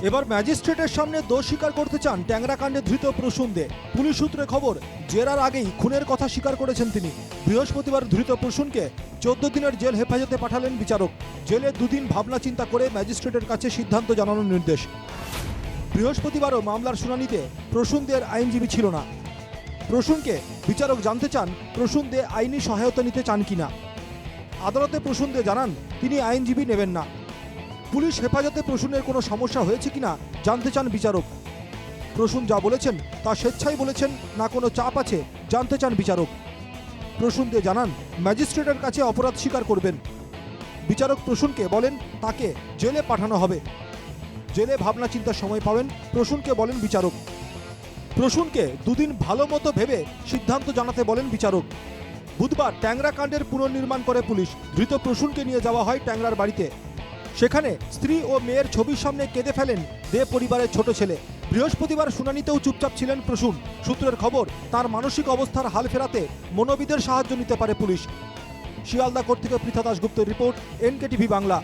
এবার ম্যাজিস্ট্রেটের সামনে দোষ স্বীকার করতে চান ট্যাংরা কাণ্ডে ধৃত প্রসূন দে। পুলিশ সূত্রে খবর, জেরার আগেই খুনের কথা স্বীকার করেছেন তিনি। বৃহস্পতিবার ধৃত প্রসূনকে 14 দিনের জেল হেফাজতে পাঠালেন বিচারক। জেলে 2 দিন ভাবনা চিন্তা করে ম্যাজিস্ট্রেটের কাছে সিদ্ধান্ত জানানোর নির্দেশ। বৃহস্পতিবারও মামলার শুনানিতে প্রসূন দের আইনজীবী ছিল না। প্রসূনকে বিচারক জানতে চান প্রসূন দে আইনি সহায়তা নিতে চান কিনা। আদালতে প্রসূন দে জানান তিনি আইনজীবী নেবেন না। পুলিশ হেফাজতে প্রসূনের কোনো সমস্যা হয়েছে কিনা জানতে চান বিচারক। প্রসূন যা বলেছেন তা স্বেচ্ছায় বলেছেন না কোনো চাপ আছে জানতে চান বিচারক। প্রসূন দে জানান ম্যাজিস্ট্রেটের কাছে অপরাধ স্বীকার করবেন। বিচারক প্রসূনকে বলেন তাকে জেলে পাঠানো হবে। জেলে ভাবনা চিন্তার সময় পাবেন প্রসূনকে বলেন বিচারক। প্রসূনকে 2 দিন ভালো মতো ভেবে সিদ্ধান্ত জানাতে বলেন বিচারক। বুধবার ট্যাংরা কাণ্ডের পুনর্নির্মাণ করে পুলিশ। ধৃত প্রসূনকে নিয়ে যাওয়া হয় ট্যাংরার বাড়িতে। সেখানে স্ত্রী ও মেয়ের ছবির সামনে কেঁদে ফেলেন দে পরিবারের ছোট ছেলে। বৃহস্পতিবার শুনানিতেও চুপচাপ ছিলেন প্রসূন। সূত্রের খবর, তার মানসিক অবস্থার হাল ফেরাতে মনোবিদের সাহায্য নিতে পারে পুলিশ। শিয়ালদা কোর্ট থেকে পৃথা দাশগুপ্তের রিপোর্ট, NK TV বাংলা।